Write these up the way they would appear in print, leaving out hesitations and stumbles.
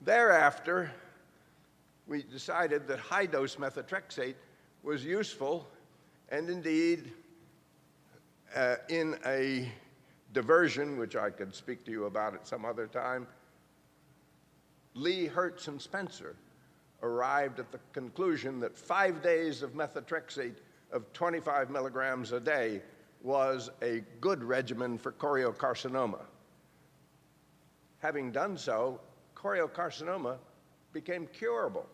Thereafter, we decided that high-dose methotrexate was useful, and indeed, in a diversion, which I could speak to you about at some other time, Lee, Hertz, and Spencer arrived at the conclusion that 5 days of methotrexate of 25 milligrams a day was a good regimen for choriocarcinoma. Having done so, choriocarcinoma became curable.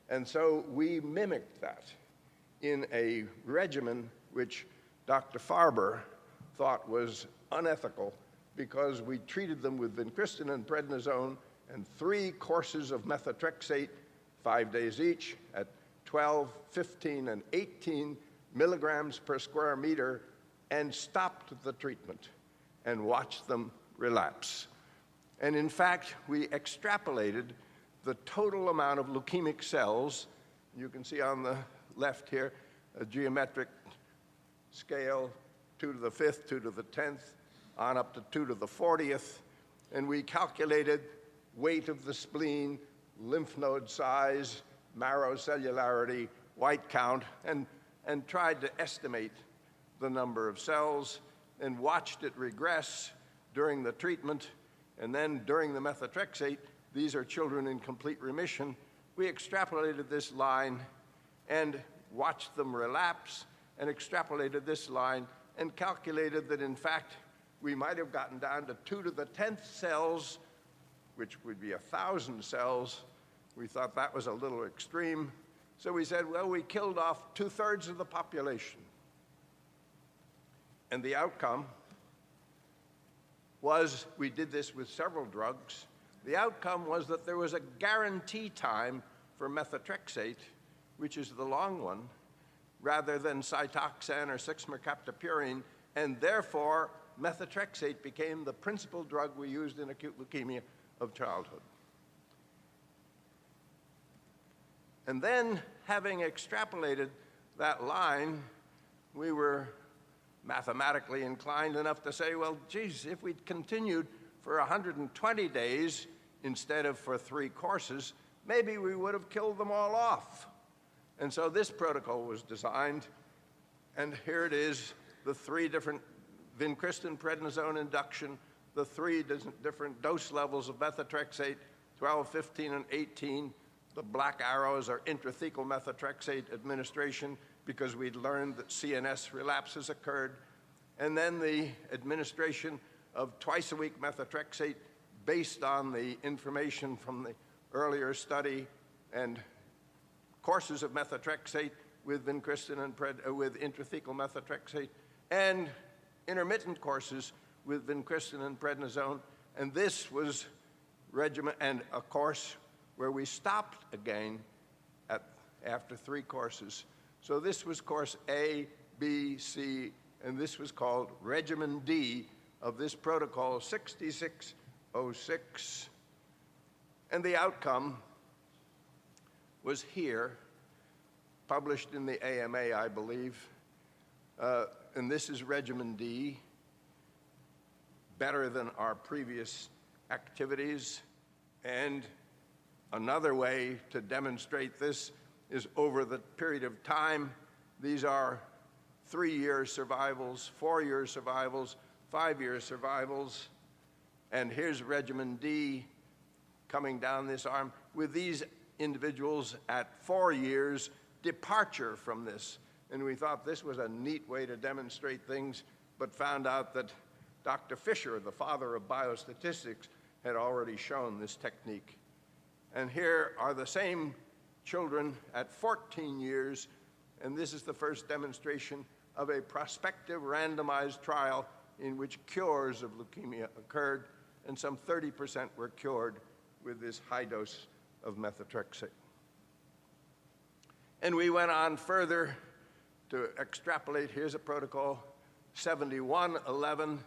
And so we mimicked that in a regimen which Dr. Farber thought was unethical because we treated them with vincristine and prednisone and 3 courses of methotrexate, 5 days each, at 12, 15, and 18 milligrams per square meter, and stopped the treatment and watched them relapse. And in fact, we extrapolated the total amount of leukemic cells. You can see on the left here a geometric scale, 2 to the 5th, 2 to the 10th, on up to 2 to the 40th, and we calculated weight of the spleen, lymph node size, marrow cellularity, white count, and tried to estimate the number of cells, and watched it regress during the treatment. And then during the methotrexate, these are children in complete remission, we extrapolated this line and watched them relapse, and extrapolated this line and calculated that, in fact, we might have gotten down to 2 to the 10th cells, which would be 1,000 cells. We thought that was a little extreme. So we said, well, we killed off 2/3 of the population. And the outcome was, we did this with several drugs, the outcome was that there was a guarantee time for methotrexate, which is the long one, rather than Cytoxan or 6-mercaptopurine, and therefore methotrexate became the principal drug we used in acute leukemia of childhood. And then, having extrapolated that line, we were mathematically inclined enough to say, well, geez, if we'd continued for 120 days instead of for 3 courses, maybe we would have killed them all off. And so this protocol was designed, and here it is, the 3 different vincristine prednisone induction, the 3 different dose levels of methotrexate, 12, 15, and 18. The black arrows are intrathecal methotrexate administration because we'd learned that CNS relapses occurred. And then the administration of twice-a-week methotrexate based on the information from the earlier study, and courses of methotrexate with vincristine and with intrathecal methotrexate, and intermittent courses with vincristine and prednisone. And this was regimen, and a course where we stopped again after 3 courses. So this was course A, B, C, and this was called regimen D of this protocol 6606. And the outcome was here, published in the AMA, I believe. And this is regimen D, better than our previous activities. And another way to demonstrate this is over the period of time. These are 3-year survivals, 4-year survivals, 5-year survivals. And here's regimen D coming down this arm with these individuals at 4 years departure from this. And we thought this was a neat way to demonstrate things, but found out that Dr. Fisher, the father of biostatistics, had already shown this technique. And here are the same children at 14 years, and this is the first demonstration of a prospective randomized trial in which cures of leukemia occurred, and some 30% were cured with this high dose of methotrexate. And we went on further to extrapolate. Here's a protocol 7111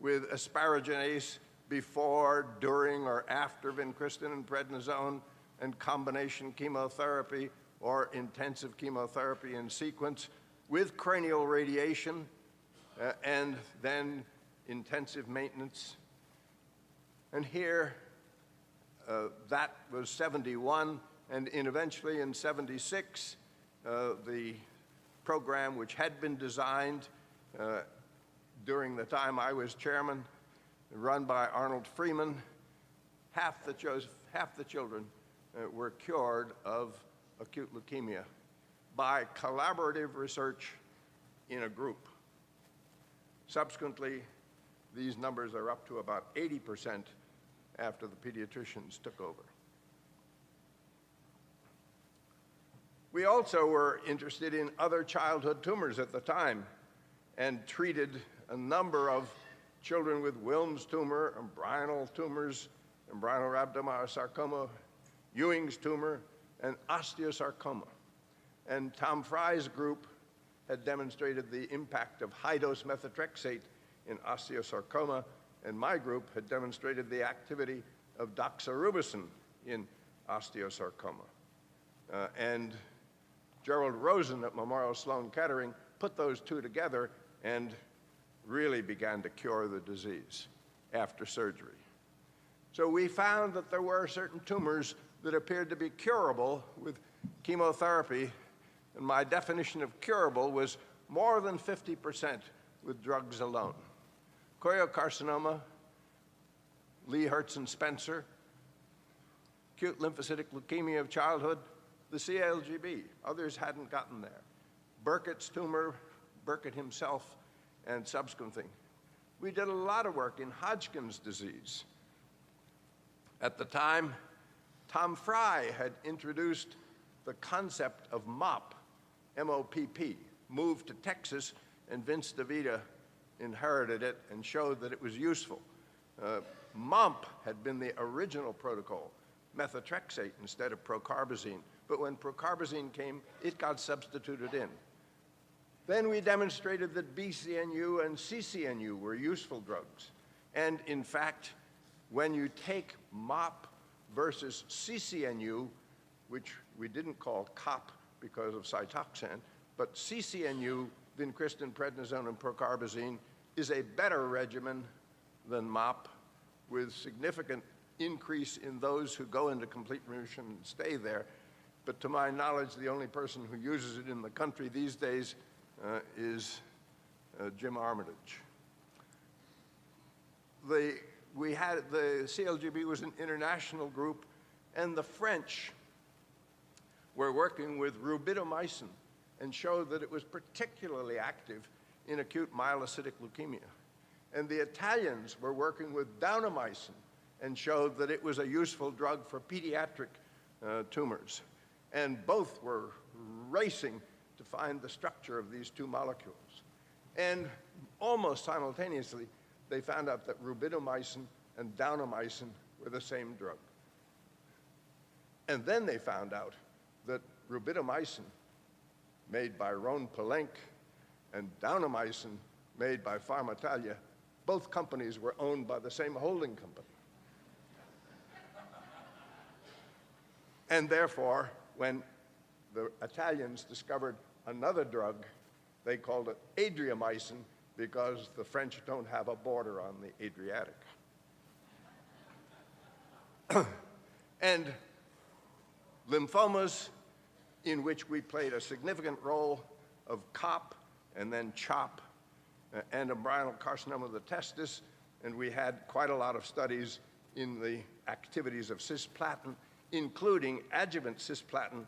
with asparaginase before, during, or after vincristine and prednisone and combination chemotherapy or intensive chemotherapy in sequence with cranial radiation and then intensive maintenance. And here, That was 71, and eventually in 76, the program, which had been designed during the time I was chairman, run by Arnold Freeman, half the children were cured of acute leukemia by collaborative research in a group. Subsequently, these numbers are up to about 80% after the pediatricians took over. We also were interested in other childhood tumors at the time and treated a number of children with Wilms tumor, embryonal tumors, embryonal rhabdomyosarcoma, Ewing's tumor, and osteosarcoma. And Tom Fry's group had demonstrated the impact of high-dose methotrexate in osteosarcoma, and my group had demonstrated the activity of doxorubicin in osteosarcoma. And Gerald Rosen at Memorial Sloan Kettering put those two together and really began to cure the disease after surgery. So we found that there were certain tumors that appeared to be curable with chemotherapy, and my definition of curable was more than 50% with drugs alone. Choriocarcinoma, Lee, Hertz, and Spencer, acute lymphocytic leukemia of childhood, the CALGB. Others hadn't gotten there. Burkitt's tumor, Burkitt himself, and subsequent thing. We did a lot of work in Hodgkin's disease. At the time, Tom Fry had introduced the concept of MOPP, M-O-P-P, moved to Texas, and Vince DeVita inherited it and showed that it was useful. MOMP had been the original protocol, methotrexate instead of procarbazine, but when procarbazine came, it got substituted in. Then we demonstrated that BCNU and CCNU were useful drugs. And in fact, when you take MOP versus CCNU, which we didn't call COP because of Cytoxan, but CCNU, vincristine, prednisone, and procarbazine, is a better regimen than MOP, with significant increase in those who go into complete remission and stay there. But to my knowledge, the only person who uses it in the country these days is Jim Armitage. The CLGB was an international group, and the French were working with rubidomycin and showed that it was particularly active in acute myelocytic leukemia. And the Italians were working with downomycin and showed that it was a useful drug for pediatric tumors. And both were racing to find the structure of these two molecules. And almost simultaneously, they found out that rubidomycin and downomycin were the same drug. And then they found out that rubidomycin, made by Ron Palenque, and downomycin, made by Pharmatalia, both companies were owned by the same holding company. And therefore, when the Italians discovered another drug, they called it adriamycin because the French don't have a border on the Adriatic. And lymphomas, in which we played a significant role of COP and then CHOP, and embryonal carcinoma of the testis, and we had quite a lot of studies in the activities of cisplatin, including adjuvant cisplatin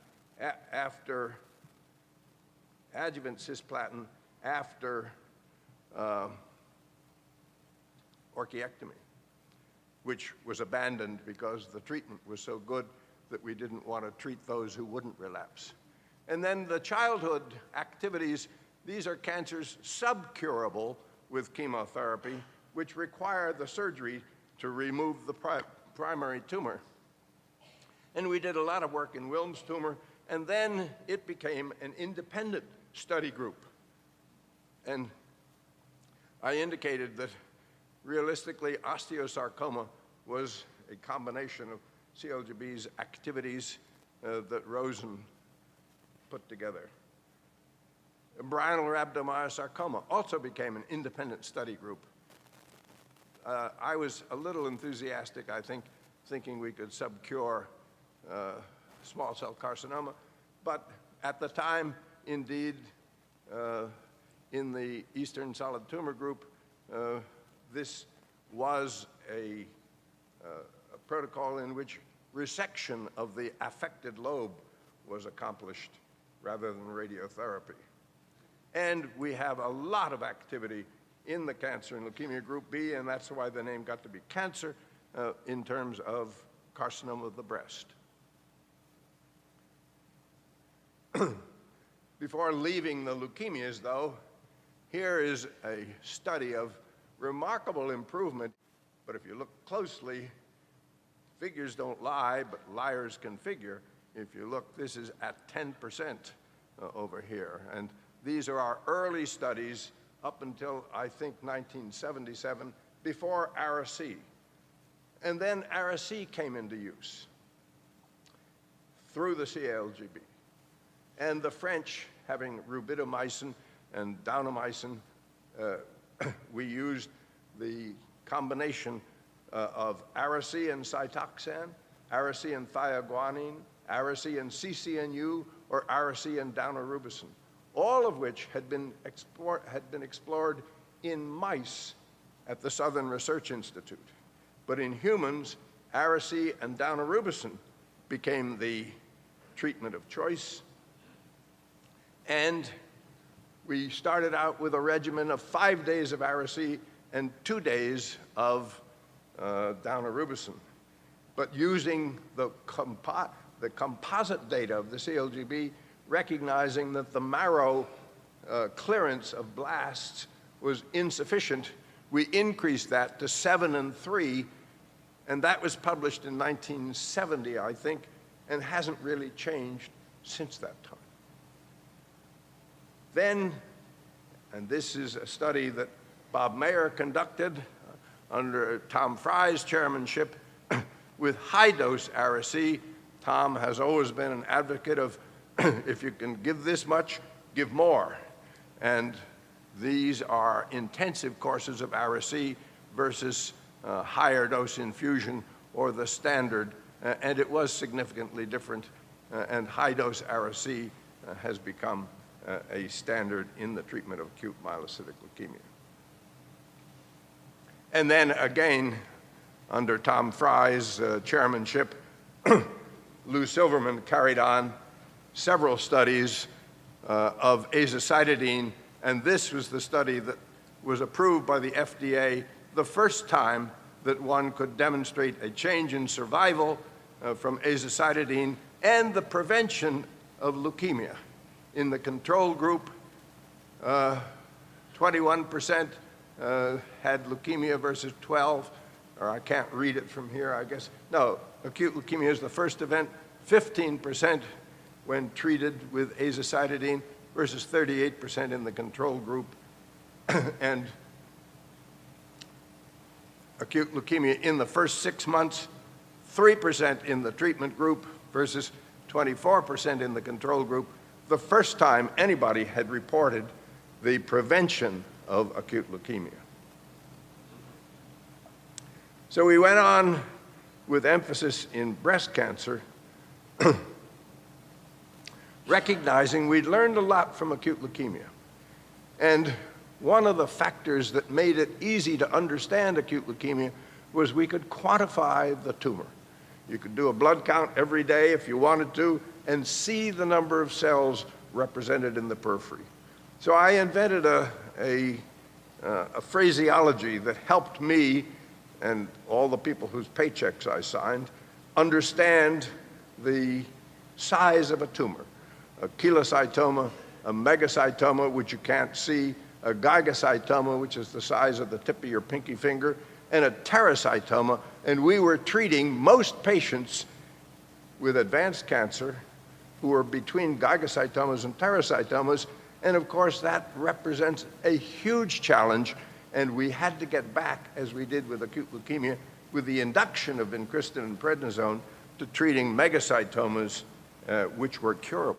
after orchiectomy, which was abandoned because the treatment was so good that we didn't want to treat those who wouldn't relapse. And then the childhood activities, these are cancers subcurable with chemotherapy, which require the surgery to remove the primary tumor. And we did a lot of work in Wilms tumor, and then it became an independent study group. And I indicated that realistically, osteosarcoma was a combination of CLGB's activities that Rosen put together. Embryonal rhabdomyosarcoma also became an independent study group. I was a little enthusiastic, I think, thinking we could subcure small cell carcinoma. But at the time, indeed, in the Eastern Solid Tumor Group, this was a protocol in which resection of the affected lobe was accomplished rather than radiotherapy. And we have a lot of activity in the cancer and leukemia group B, and that's why the name got to be cancer in terms of carcinoma of the breast. Before leaving the leukemias, though, here is a study of remarkable improvement. But if you look closely, figures don't lie, but liars can figure. If you look, this is at 10% over here. And these are our early studies up until, I think, 1977, before Ara-C. And then Ara-C came into use through the CALGB. And the French, having rubidomycin and daunomycin, we used the combination of Ara-C and Cytoxan, Ara-C and thioguanine, Ara-C and CCNU, or Ara-C and daunorubicin, all of which had been explored in mice at the Southern Research Institute. But in humans, Ara-C and daunorubicin became the treatment of choice. And we started out with a regimen of 5 days of Ara-C and 2 days of daunorubicin. But using the composite data of the CALGB, recognizing that the marrow clearance of blasts was insufficient, we increased that to 7 and 3, and that was published in 1970, I think, and hasn't really changed since that time. Then, and this is a study that Bob Mayer conducted under Tom Fry's chairmanship with high-dose Ara-C. Tom has always been an advocate of if you can give this much, give more. And these are intensive courses of Ara-C versus higher dose infusion or the standard, and it was significantly different, and high-dose Ara-C has become a standard in the treatment of acute myelocytic leukemia. And then again, under Tom Fry's chairmanship, Lou Silverman carried on several studies of azacitidine, and this was the study that was approved by the FDA the first time that one could demonstrate a change in survival from azacitidine and the prevention of leukemia. In the control group, 21% had leukemia versus 12, or I can't read it from here, I guess. No, acute leukemia is the first event, 15% when treated with azacitidine versus 38% in the control group. And acute leukemia in the first 6 months, 3% in the treatment group versus 24% in the control group, the first time anybody had reported the prevention of acute leukemia. So we went on with emphasis in breast cancer, recognizing we'd learned a lot from acute leukemia. And one of the factors that made it easy to understand acute leukemia was we could quantify the tumor. You could do a blood count every day if you wanted to and see the number of cells represented in the periphery. So I invented a phraseology that helped me and all the people whose paychecks I signed understand the size of a tumor. A chelocytoma, a megacytoma, which you can't see, a gigacytoma, which is the size of the tip of your pinky finger, and a teracytoma. And we were treating most patients with advanced cancer who were between gigacytomas and teracytomas. And of course, that represents a huge challenge. And we had to get back, as we did with acute leukemia, with the induction of vincristine and prednisone to treating megacytomas, which were curable.